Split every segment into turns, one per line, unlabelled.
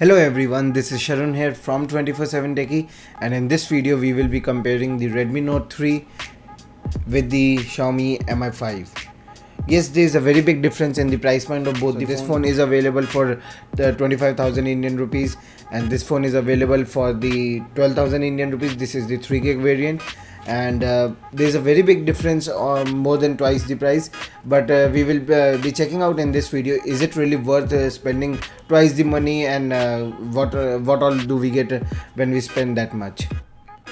Hello everyone, this is Sharon here from 24/7 Techie, and in this video we will be comparing the Redmi Note 3 with the Xiaomi Mi 5. Yes, there is a very big difference in the price point of both. This phone is available for the 25,000 Indian rupees, and this phone is available for the 12,000 Indian rupees. This is the 3 gig variant, and there's a very big difference, more than twice the price. But we will be checking out in this video, is it really worth spending twice the money, and what all do we get when we spend that much.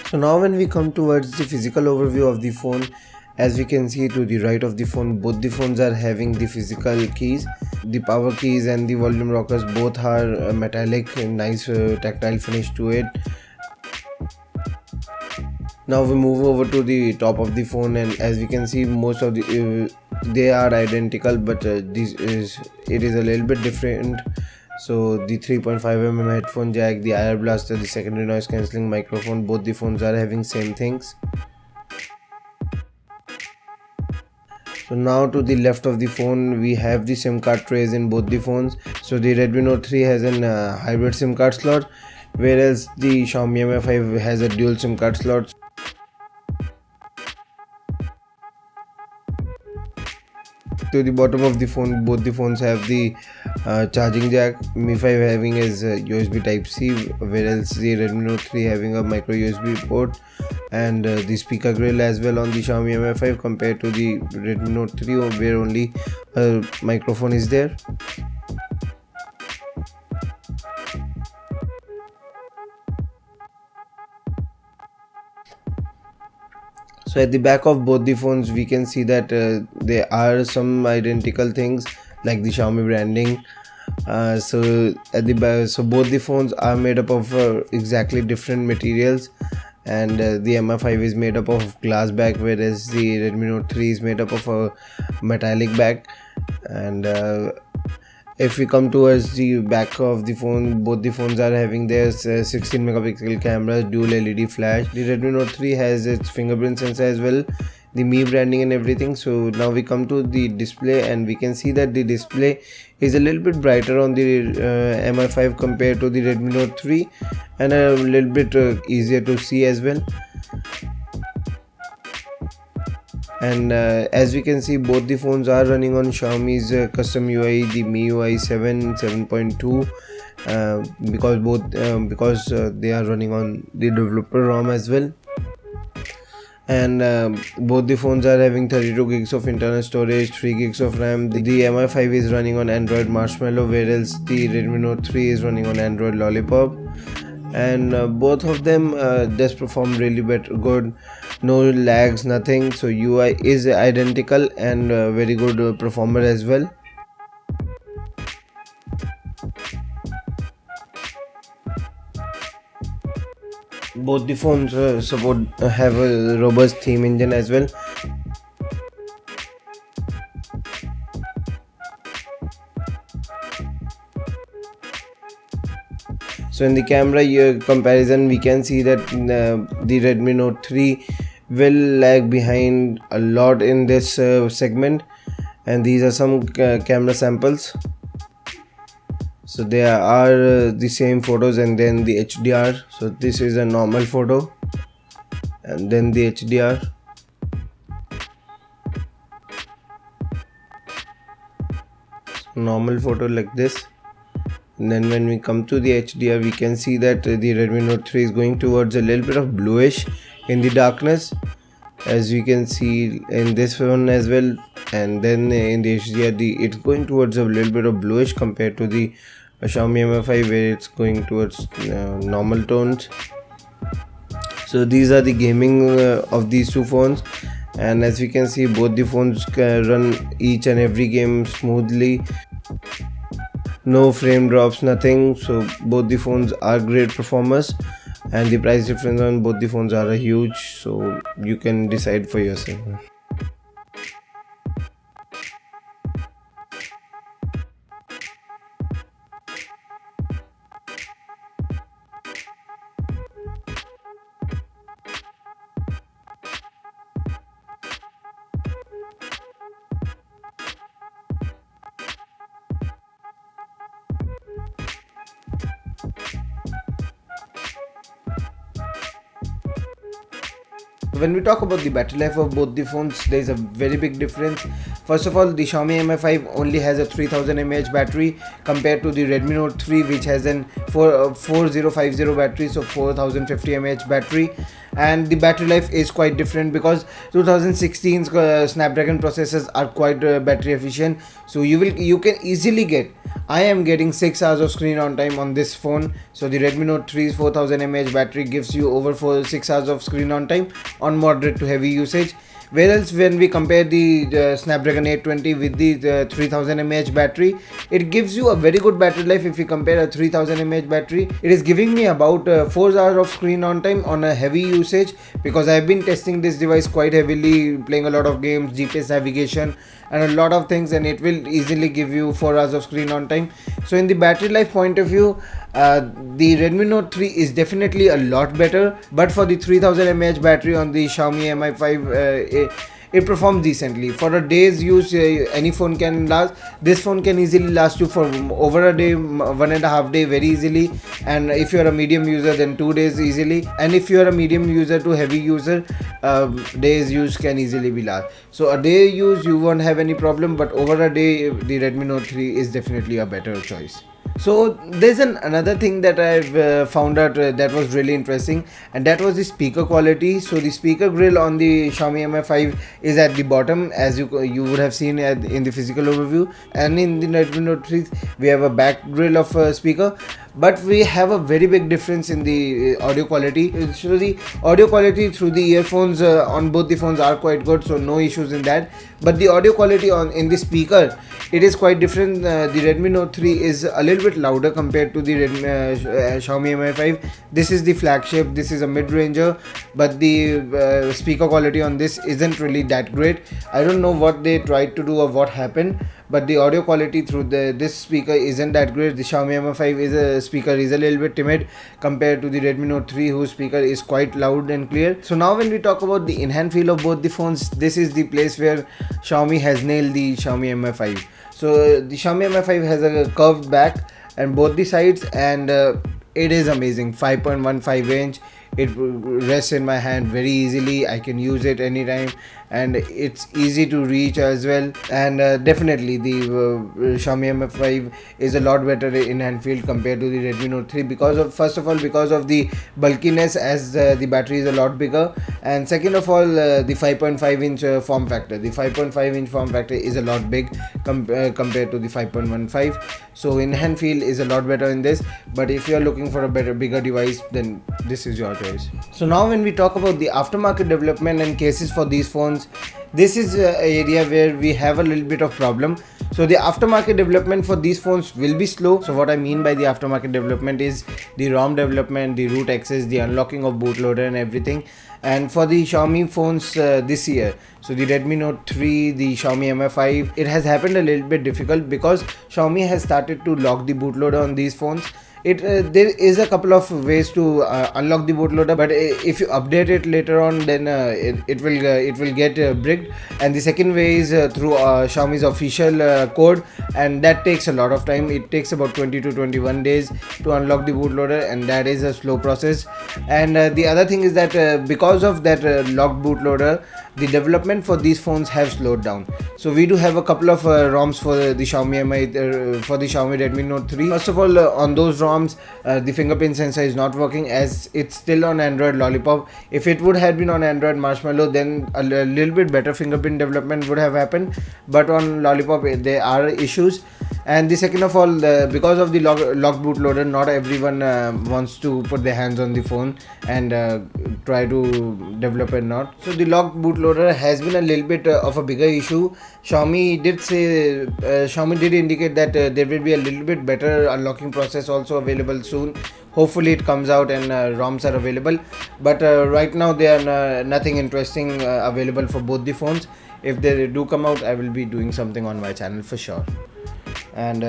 So now when we come towards the physical overview of the phone, as we can see to the right of the phone, both the phones are having the physical keys. The power keys and the volume rockers both are metallic, nice tactile finish to it. Now we move over to the top of the phone, and as we can see, most of the they are identical, but it is a little bit different. So the 3.5mm headphone jack, the IR blaster, the secondary noise cancelling microphone, both the phones are having same things. So now to the left of the phone, we have the SIM card trays in both the phones. So the Redmi Note 3 has an hybrid SIM card slot, whereas the Xiaomi Mi 5 has a dual SIM card slot. To the bottom of the phone, both the phones have the charging jack. Mi 5 having is USB Type C, whereas the Redmi Note 3 having a micro USB port, and the speaker grill as well on the Xiaomi Mi 5 compared to the Redmi Note 3, where only a microphone is there. So at the back of both the phones, we can see that there are some identical things like the Xiaomi branding. So at the back, so both the phones are made up of exactly different materials, and the Mi 5 is made up of glass back, whereas the Redmi Note 3 is made up of a metallic back. And if we come towards the back of the phone, both the phones are having their 16 megapixel cameras, dual LED flash. The Redmi Note 3 has its fingerprint sensor as well, the Mi branding and everything. So now we come to the display, and we can see that the display is a little bit brighter on the Mi 5 compared to the Redmi Note 3, and a little bit easier to see as well. And as we can see, both the phones are running on Xiaomi's custom UI, the MIUI 7.2, because they are running on the developer ROM as well. And both the phones are having 32 gigs of internal storage, 3 gigs of RAM. The Mi 5 is running on Android Marshmallow, whereas the Redmi Note 3 is running on Android Lollipop. And both of them does perform really good, no lags, nothing. So UI is identical, and very good performer as well. Both the phones have a robust theme engine as well. So in the camera comparison, we can see that the Redmi Note 3 will lag behind a lot in this segment, and these are some camera samples. So there are the same photos, and then the HDR. So this is a normal photo, and then the HDR. Normal photo like this. And then when we come to the HDR, we can see that the Redmi Note 3 is going towards a little bit of bluish in the darkness, as you can see in this one as well. And then in the HDR, it's going towards a little bit of bluish compared to the Xiaomi Mi 5, where it's going towards normal tones. So these are the gaming of these two phones, and as we can see, both the phones run each and every game smoothly. No frame drops, nothing. So both the phones are great performers, and the price difference on both the phones are huge, so you can decide for yourself. When we talk about the battery life of both the phones, there is a very big difference. First of all, the Xiaomi Mi 5 only has a 3000 mAh battery compared to the Redmi Note 3, which has an 4050 battery, so 4050 mAh battery. And the battery life is quite different because 2016 Snapdragon processors are quite battery efficient. So you can easily get, I am getting 6 hours of screen on time on this phone. So the Redmi Note 3's 4000 mAh battery gives you over 6 hours of screen on time on moderate to heavy usage. Whereas when we compare the Snapdragon 820 with the 3000 mAh battery, it gives you a very good battery life. If you compare a 3000 mAh battery, it is giving me about 4 hours of screen on time on a heavy usage, because I have been testing this device quite heavily, playing a lot of games, GPS navigation and a lot of things, and it will easily give you 4 hours of screen on time. So in the battery life point of view, the Redmi Note 3 is definitely a lot better, but for the 3000 mAh battery on the Xiaomi Mi 5, it performs decently. For a day's use, any phone can last. This phone can easily last you for over a day, 1.5 day very easily. And if you are a medium user, then 2 days easily. And if you are a medium user to heavy user, day's use can easily be last. So a day use you won't have any problem, but over a day the Redmi Note 3 is definitely a better choice. So there's another thing that I've found out that was really interesting, and that was the speaker quality. So the speaker grill on the Xiaomi Mi 5 is at the bottom, as you would have seen in the physical overview, and in the Redmi Note 3 we have a back grill of speaker. But we have a very big difference in the audio quality. So the audio quality through the earphones on both the phones are quite good, so no issues in that. But the audio quality in the speaker, it is quite different. The Redmi Note 3 is a little bit louder compared to the Xiaomi Mi 5. This is the flagship, this is a mid-ranger, but the speaker quality on this isn't really that great. I don't know what they tried to do or what happened, but the audio quality through this speaker isn't that great. The Xiaomi Mi 5 speaker is a little bit timid compared to the Redmi Note 3, whose speaker is quite loud and clear. So now when we talk about the in-hand feel of both the phones, this is the place where Xiaomi has nailed the Xiaomi Mi 5. So the Xiaomi Mi 5 has a curved back and both the sides, and it is amazing. 5.15 inch, it rests in my hand very easily. I can use it anytime, and it's easy to reach as well. And definitely the Xiaomi Mi 5 is a lot better in hand feel compared to the Redmi Note 3, because of, first of all, because of the bulkiness, as the battery is a lot bigger, and second of all, the 5.5 inch form factor. The 5.5 inch form factor is a lot big compared to the 5.15. So in hand feel is a lot better in this, but if you are looking for a bigger device, then this is your choice. So now when we talk about the aftermarket development and cases for these phones, this is an area where we have a little bit of problem. So the aftermarket development for these phones will be slow. So what I mean by the aftermarket development is the ROM development, the root access, the unlocking of bootloader and everything. And for the Xiaomi phones this year, so the Redmi Note 3, the Xiaomi Mi 5, it has happened a little bit difficult because Xiaomi has started to lock the bootloader on these phones. There is a couple of ways to unlock the bootloader, but if you update it later on, then it will get bricked. And the second way is through Xiaomi's official code, and that takes a lot of time. It takes about 20 to 21 days to unlock the bootloader, and that is a slow process. And the other thing is that because of that locked bootloader, the development for these phones have slowed down. So we do have a couple of ROMs for the Xiaomi Mi, for the Xiaomi Redmi Note 3. First of all, on those ROMs, the fingerprint sensor is not working, as it's still on Android Lollipop. If it would have been on Android Marshmallow, then a little bit better fingerprint development would have happened. But on Lollipop, there are issues. And the second of all, because of the locked bootloader, not everyone wants to put their hands on the phone and try to develop it not. So the locked bootloader has been a little bit of a bigger issue. Xiaomi did indicate that there will be a little bit better unlocking process also available soon. Hopefully it comes out and ROMs are available. But right now there are nothing interesting available for both the phones. If they do come out, I will be doing something on my channel for sure. And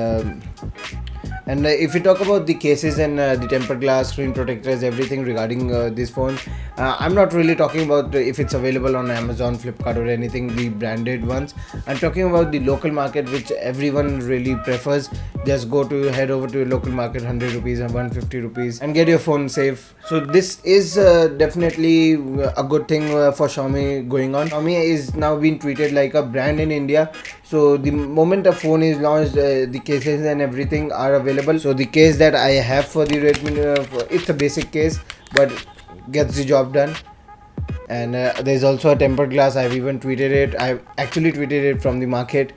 And if we talk about the cases and the tempered glass, screen protectors, everything regarding this phone, I'm not really talking about if it's available on Amazon, Flipkart or anything, the branded ones. I'm talking about the local market, which everyone really prefers. Just head over to your local market, 100 rupees and 150 rupees, and get your phone safe. So this is definitely a good thing for Xiaomi going on. Xiaomi is now being treated like a brand in India. So the moment a phone is launched, the cases and everything are available. So the case that I have for the Redmi, it's a basic case, but gets the job done. And there's also a tempered glass. I've even tweeted it. I've actually tweeted it from the market.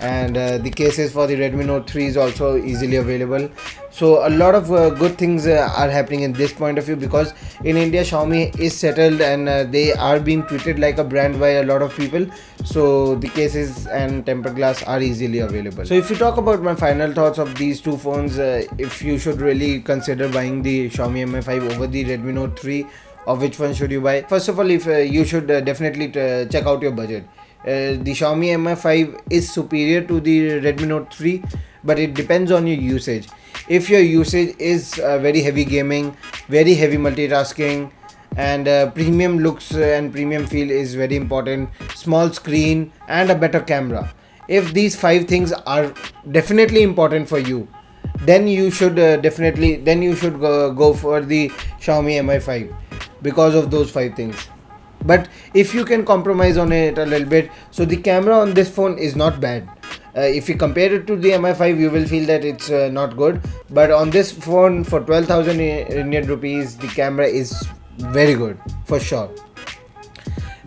And the cases for the Redmi Note 3 is also easily available. So a lot of good things are happening in this point of view, because in India Xiaomi is settled and they are being treated like a brand by a lot of people. So the cases and tempered glass are easily available. So if you talk about my final thoughts of these two phones, if you should really consider buying the Xiaomi Mi 5 over the Redmi Note 3, or which one should you buy? First of all, if you should definitely check out your budget. The Xiaomi Mi 5 is superior to the Redmi Note 3, but it depends on your usage. If your usage is very heavy gaming, very heavy multitasking, and premium looks and premium feel is very important, small screen and a better camera, if these 5 things are definitely important for you, then you should go for the Xiaomi Mi 5 because of those 5 things. But if you can compromise on it a little bit, so the camera on this phone is not bad. If you compare it to the Mi 5, you will feel that it's not good, but on this phone for 12,000 Indian rupees, the camera is very good for sure.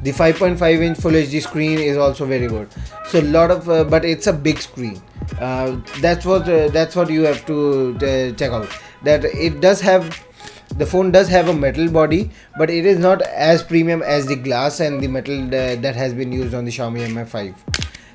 The 5.5-inch full HD screen is also very good. So a lot of but it's a big screen. That's what you have to check out, that the phone does have a metal body, but it is not as premium as the glass and the metal that has been used on the Xiaomi Mi 5.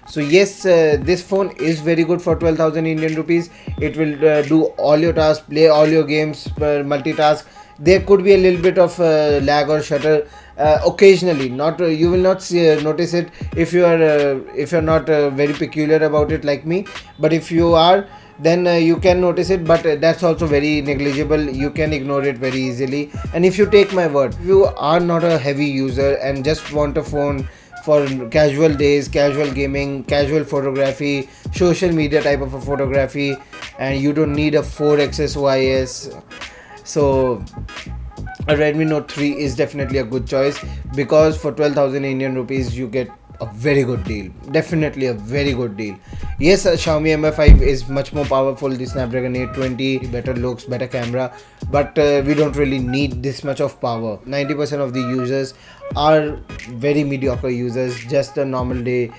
So yes, this phone is very good for 12,000 Indian rupees. It will do all your tasks, play all your games, multitask. There could be a little bit of lag or shutter occasionally. Not you will not notice it if you're not very peculiar about it like me. But if you are, then you can notice it, but that's also very negligible. You can ignore it very easily. And if you take my word, if you are not a heavy user and just want a phone for casual days, casual gaming, casual photography, social media type of a photography, and you don't need a 4xs OIS, so a Redmi Note 3 is definitely a good choice, because for 12,000 Indian rupees you get a very good deal. Definitely a very good deal. Yes, Xiaomi Mi 5 is much more powerful. The Snapdragon 820, better looks, better camera, but we don't really need this much of power. 90% of the users are very mediocre users, just a normal day,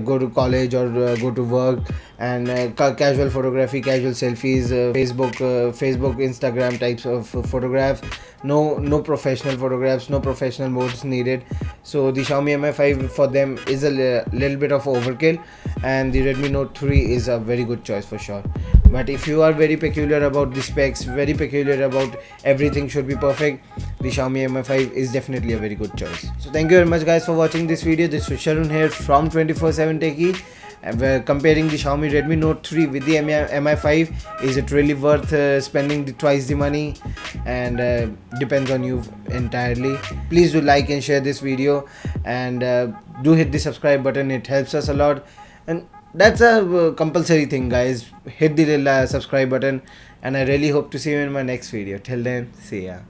go to college or go to work, and casual photography, casual selfies, Facebook, Instagram types of photographs. No professional photographs, no professional modes needed. So the Xiaomi Mi 5 for them is a little bit of overkill, and the Redmi Note 3 is a very good choice for sure. But if you are very peculiar about the specs, very peculiar about everything should be perfect, the Xiaomi Mi 5 is definitely a very good choice. So thank you very much guys for watching this video. This was Sharun here from 24/7 Techie. We're comparing the Xiaomi Redmi Note 3 with the Mi 5. Is it really worth spending twice the money? And depends on you entirely. Please do like and share this video, and do hit the subscribe button. It helps us a lot, and that's a compulsory thing guys. Hit the subscribe button, and I really hope to see you in my next video. Till then, see ya.